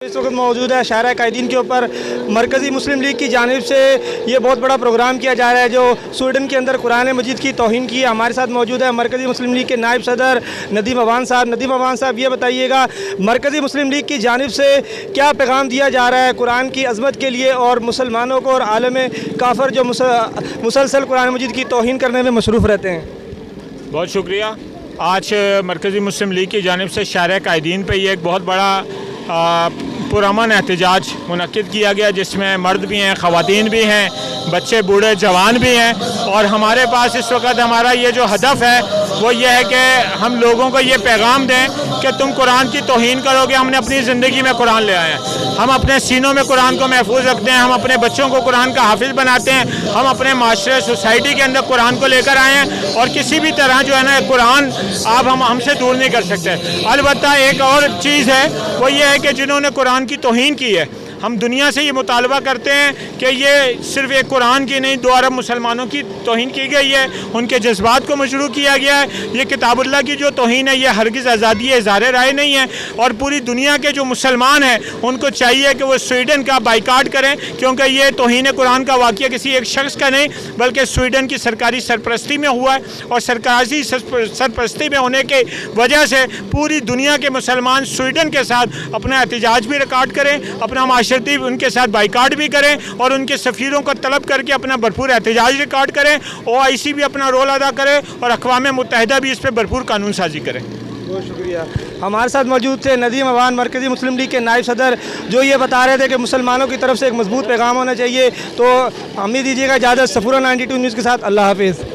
اس وقت موجود ہے شاہراہ قائدین کے اوپر مرکزی مسلم لیگ کی جانب سے یہ بہت بڑا پروگرام کیا جا رہا ہے جو سویڈن کے اندر قرآن مجید کی توہین کی ہے۔ ہمارے ساتھ موجود ہے مرکزی مسلم لیگ کے نائب صدر ندیم عوان صاحب۔ ندیم عوان صاحب یہ بتائیے گا مرکزی مسلم لیگ کی جانب سے کیا پیغام دیا جا رہا ہے قرآن کی عظمت کے لیے اور مسلمانوں کو اور عالم کافر جو مسلسل قرآن مجید کی توہین کرنے میں مصروف رہتے ہیں؟ بہت شکریہ۔ آج مرکزی مسلم لیگ کی جانب سے شاہراہ قائدین پہ یہ ایک بہت بڑا پرامن احتجاج منعقد کیا گیا، جس میں مرد بھی ہیں، خواتین بھی ہیں، بچے بوڑھے جوان بھی ہیں، اور ہمارے پاس اس وقت ہمارا یہ جو ہدف ہے وہ یہ ہے کہ ہم لوگوں کو یہ پیغام دیں کہ تم قرآن کی توہین کرو گے، ہم نے اپنی زندگی میں قرآن لے آئے ہیں، ہم اپنے سینوں میں قرآن کو محفوظ رکھتے ہیں، ہم اپنے بچوں کو قرآن کا حافظ بناتے ہیں، ہم اپنے معاشرے سوسائٹی کے اندر قرآن کو لے کر آئے ہیں، اور کسی بھی طرح جو ہے نا قرآن آپ ہم سے دور نہیں کر سکتے۔ البتہ ایک اور چیز ہے، وہ یہ ہے کہ جنہوں نے قرآن کی توہین کی ہے، ہم دنیا سے یہ مطالبہ کرتے ہیں کہ یہ صرف ایک قرآن کی نہیں، 2 ارب مسلمانوں کی توہین کی گئی ہے، ان کے جذبات کو مجروح کیا گیا ہے۔ یہ کتاب اللہ کی جو توہین ہے یہ ہرگز آزادی اظہار رائے نہیں ہے، اور پوری دنیا کے جو مسلمان ہیں ان کو چاہیے کہ وہ سویڈن کا بائیکاٹ کریں، کیونکہ یہ توہین قرآن کا واقعہ کسی ایک شخص کا نہیں بلکہ سویڈن کی سرکاری سرپرستی میں ہوا ہے، اور سرکاری سرپرستی میں ہونے کی وجہ سے پوری دنیا کے مسلمان سویڈن کے ساتھ اپنا احتجاج بھی ریکارڈ کریں، اپنا معاشرتی ان کے ساتھ بائیکاٹ بھی کریں، اور ان کے سفیروں کو طلب کر کے اپنا بھرپور احتجاج ریکارڈ کریں، OIC بھی اپنا رول ادا کرے، اور اقوام متحدہ بھی اس پہ بھرپور قانون سازی کرے۔ بہت شکریہ۔ ہمارے ساتھ موجود تھے ندیم عوان مرکزی مسلم لیگ کے نائب صدر، جو یہ بتا رہے تھے کہ مسلمانوں کی طرف سے ایک مضبوط پیغام ہونا چاہیے۔ تو ہمیں دیجیے گا اجازت۔ سفورہ 92 نیوز کے ساتھ اللہ حافظ۔